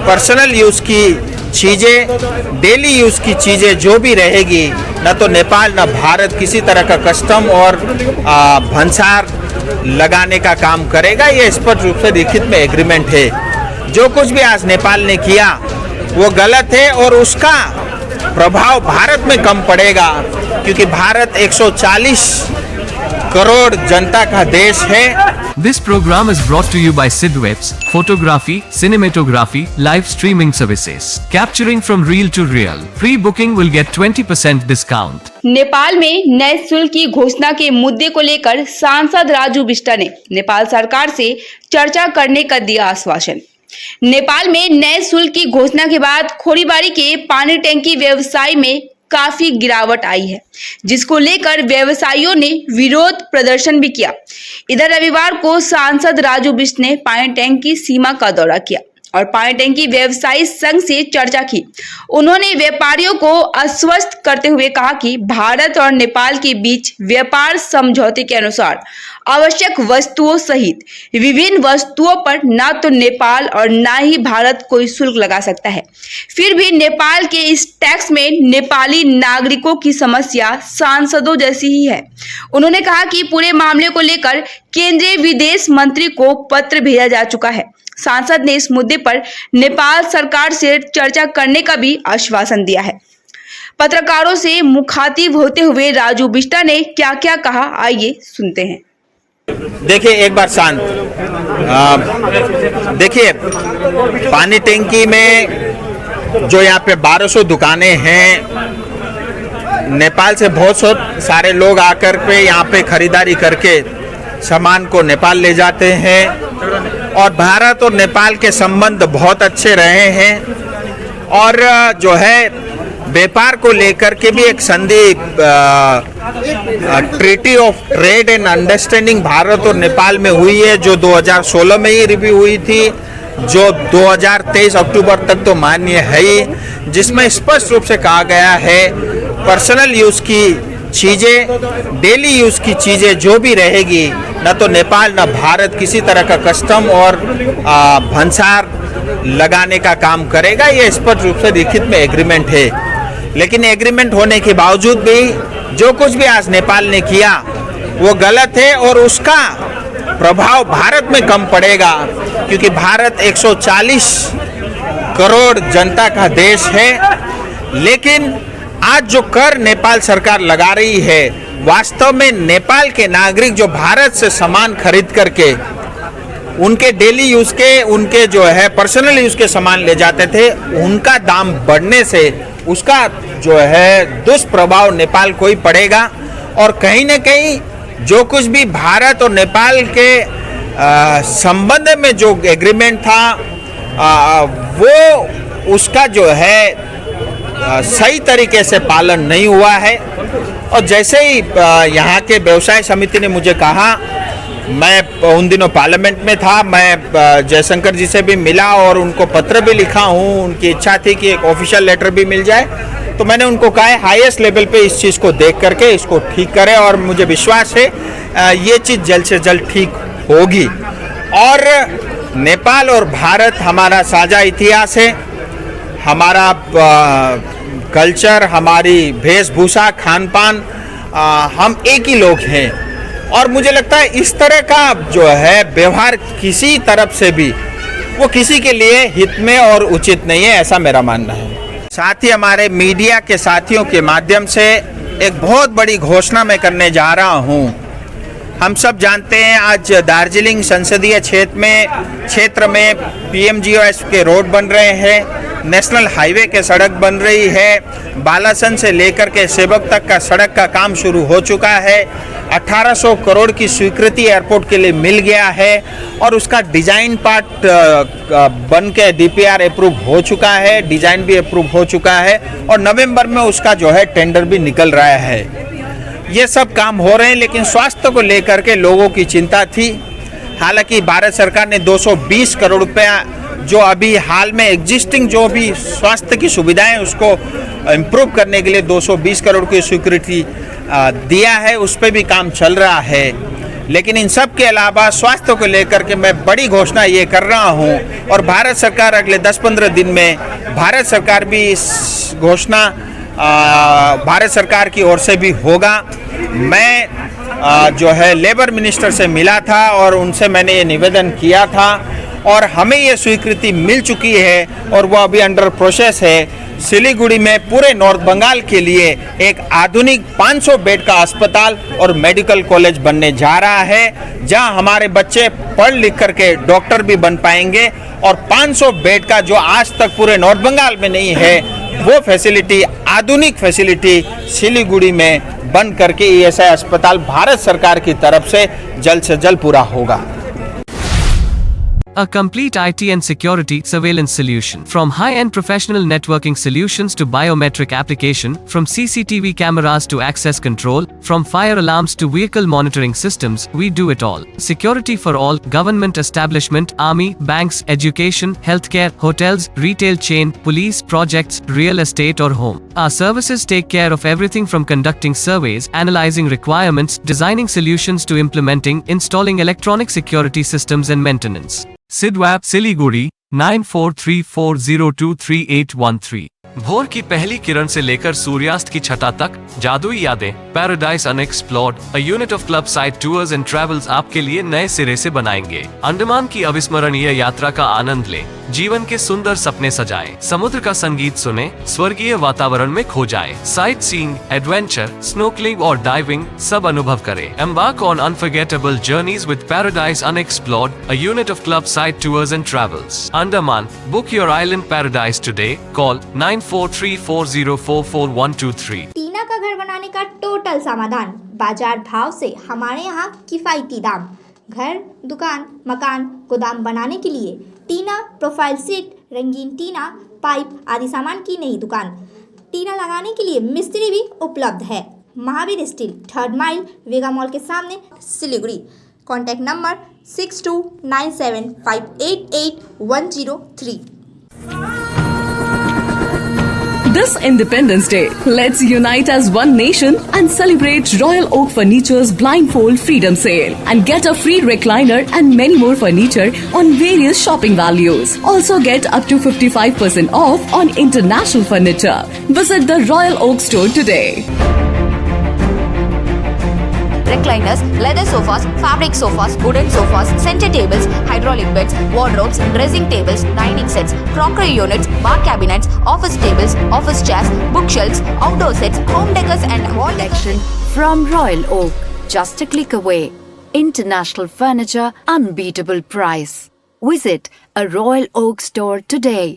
Personal use की चीज़ें, daily use की चीज़ें जो भी रहेगी, न तो नेपाल न भारत किसी तरह का कस्टम और भंसार लगाने का काम करेगा। ये स्पष्ट रूप से लिखित में एग्रीमेंट है। जो कुछ भी आज नेपाल ने किया वो गलत है और उसका प्रभाव भारत में कम पड़ेगा, क्योंकि भारत 140 करोड़ जनता का देश है। This program is brought to you by Sidwebs, photography, cinematography, live streaming services, capturing from real to real. Pre-booking will get 20% discount. Nepal में नए शुल्क की घोषणा के मुद्दे को लेकर सांसद राजू बिष्ट ने नेपाल सरकार से चर्चा करने का दिया आश्वासन। नेपाल में नए शुल्क की घोषणा के बाद खोरीबाड़ी के पानी टैंकी व्यवसाय में काफी गिरावट आई है, जिसको लेकर व्यवसायियों ने विरोध प्रदर्शन भी किया। इधर रविवार को सांसद राजू बिष्ट ने पानी टैंकी सीमा का दौरा किया और पानी टैंकी व्यवसायी संघ से चर्चा की। उन्होंने व्यापारियों को आश्वस्त करते हुए कहा कि भारत और नेपाल के बीच व्यापार समझौते के अनुसार आवश्यक वस्तुओं सहित विभिन्न वस्तुओं पर न तो नेपाल और न ही भारत कोई शुल्क लगा सकता है। फिर भी नेपाल के इस टैक्स में नेपाली नागरिकों की समस्या सांसदों जैसी ही है। उन्होंने कहा कि पूरे मामले को लेकर केंद्रीय विदेश मंत्री को पत्र भेजा जा चुका है। सांसद ने इस मुद्दे पर नेपाल सरकार से चर्चा करने का भी आश्वासन दिया है। पत्रकारों से मुखातिब होते हुए राजू बिष्ट ने क्या क्या कहा, आइए सुनते हैं। देखिए एक बार शांत, देखिए पानी टैंकी में जो यहाँ पे 1200 दुकानें हैं, नेपाल से बहुत सारे लोग आकर के यहाँ पे खरीदारी करके सामान को नेपाल ले जाते हैं और भारत और नेपाल के संबंध बहुत अच्छे रहे हैं और जो है व्यापार को लेकर के भी एक संधि treaty of trade and understanding Bharat और नेपाल में हुई है, जो 2016 में ही रिव्यू हुई थी, जो 2023 अक्टूबर तक तो मान्य है ही, जिसमें स्पष्ट रूप से कहा गया है पर्सनल यूज़ की चीज़ें, डेली यूज़ की चीज़ें जो भी रहेगी, न तो नेपाल न भारत किसी तरह का कस्टम और भंसार लगाने का काम करेगा। ये स्पष्ट रूप से लिखित में एग्रीमेंट है। लेकिन एग्रीमेंट होने के बावजूद भी जो कुछ भी आज नेपाल ने किया वो गलत है और उसका प्रभाव भारत में कम पड़ेगा, क्योंकि भारत 140 करोड़ जनता का देश है। लेकिन आज जो कर नेपाल सरकार लगा रही है, वास्तव में नेपाल के नागरिक जो भारत से सामान खरीद करके उनके डेली यूज़ के, उनके जो है पर्सनल यूज़ के सामान ले जाते थे, उनका दाम बढ़ने से उसका जो है दुष्प्रभाव नेपाल को ही पड़ेगा। और कहीं न कहीं जो कुछ भी भारत और नेपाल के संबंध में जो एग्रीमेंट था, वो उसका जो है सही तरीके से पालन नहीं हुआ है। और जैसे ही यहाँ के व्यवसाय समिति ने मुझे कहा, मैं उन दिनों पार्लियामेंट में था, मैं जयशंकर जी से भी मिला और उनको पत्र भी लिखा हूँ। उनकी इच्छा थी कि एक ऑफिशियल लेटर भी मिल जाए, तो मैंने उनको कहा है हाईएस्ट लेवल पे इस चीज़ को देख करके इसको ठीक करें और मुझे विश्वास है ये चीज़ जल्द से जल्द ठीक होगी। और नेपाल और भारत हमारा साझा इतिहास है, हमारा कल्चर, हमारी वेशभूषा, खान पान, हम एक ही लोग हैं। और मुझे लगता है इस तरह का जो है व्यवहार किसी तरफ से भी वो किसी के लिए हित में और उचित नहीं है, ऐसा मेरा मानना है। साथ ही हमारे मीडिया के साथियों के माध्यम से एक बहुत बड़ी घोषणा मैं करने जा रहा हूँ। हम सब जानते हैं आज दार्जिलिंग संसदीय क्षेत्र में PMGOS के रोड बन रहे हैं, नेशनल हाईवे के सड़क बन रही है, बालासन से लेकर के सेवक तक का सड़क का काम शुरू हो चुका है। 1800 करोड़ की स्वीकृति एयरपोर्ट के लिए मिल गया है और उसका डिजाइन पार्ट बन के DPR अप्रूव हो चुका है, डिजाइन भी अप्रूव हो चुका है और नवंबर में उसका जो है टेंडर भी निकल रहा है। ये सब काम हो रहे हैं, लेकिन स्वास्थ्य को लेकर के लोगों की चिंता थी। हालांकि भारत सरकार ने 220 करोड़ रुपया जो अभी हाल में एग्जिस्टिंग जो भी स्वास्थ्य की सुविधाएं उसको इम्प्रूव करने के लिए 220 करोड़ की स्वीकृति दिया है, उस पर भी काम चल रहा है। लेकिन इन सब के अलावा स्वास्थ्य को लेकर के मैं बड़ी घोषणा ये कर रहा हूँ और भारत सरकार अगले 10-15 दिन में भारत सरकार भी इस घोषणा भारत सरकार की ओर से भी होगा। मैं जो है लेबर मिनिस्टर से मिला था और उनसे मैंने ये निवेदन किया था और हमें ये स्वीकृति मिल चुकी है और वो अभी अंडर प्रोसेस है। सिलीगुड़ी में पूरे नॉर्थ बंगाल के लिए एक आधुनिक 500 बेड का अस्पताल और मेडिकल कॉलेज बनने जा रहा है, जहां हमारे बच्चे पढ़ लिख करके डॉक्टर भी बन पाएंगे और 500 बेड का जो आज तक पूरे नॉर्थ बंगाल में नहीं है वो फैसिलिटी, आधुनिक फैसिलिटी सिलीगुड़ी में बन करके ईएसआई अस्पताल भारत सरकार की तरफ से जल्द पूरा होगा। A complete IT and security surveillance solution. From high-end professional networking solutions to biometric application, from CCTV cameras to access control, from fire alarms to vehicle monitoring systems, we do it all. Security for all, government establishment, army, banks, education, healthcare, hotels, retail chain, police, projects, real estate or home. Our services take care of everything from conducting surveys, analyzing requirements, designing solutions to implementing, installing electronic security systems and maintenance. सिडवैप Siliguri 9434023813। भोर की पहली किरण से लेकर सूर्यास्त की छटा तक जादुई यादें, paradise unexplored, a unit of club side tours and travels आपके लिए नए सिरे से बनाएंगे। अंडमान की अविस्मरणीय यात्रा का आनंद लें, जीवन के सुंदर सपने सजाएं, समुद्र का संगीत सुने, स्वर्गीय वातावरण में खो जाएं, साइट सीइंग, एडवेंचर, स्नोकलिंग और डाइविंग सब अनुभव करें। Embark on unforgettable journeys with Paradise Unexplored, a unit of club side tours and travels. Andaman, book your island paradise today. Call 9434044123. टीना का घर बनाने का टोटल समाधान, बाजार भाव से हमारे यहाँ किफायती दाम। घर, दुकान, मकान, गोदाम बनाने के लिए टीना, प्रोफाइल सीट, रंगीन टीना, पाइप आदि सामान की नई दुकान। टीना लगाने के लिए मिस्त्री भी उपलब्ध है। महावीर स्टील, 3rd माइल, वेगा मॉल के सामने, Siliguri. Contact number 6297588103। This Independence Day, let's unite as one nation and celebrate Royal Oak Furniture's Blindfold Freedom Sale and get a free recliner and many more furniture on various shopping values. Also get up to 55% off on international furniture. Visit the Royal Oak store today. Recliners, leather sofas, fabric sofas, wooden sofas, center tables, hydraulic beds, wardrobes, dressing tables, dining sets, crockery units, bar cabinets, office tables, office chairs, bookshelves, outdoor sets, home decors and wall Collection from Royal Oak. Just a click away. International furniture, unbeatable price. Visit a Royal Oak store today.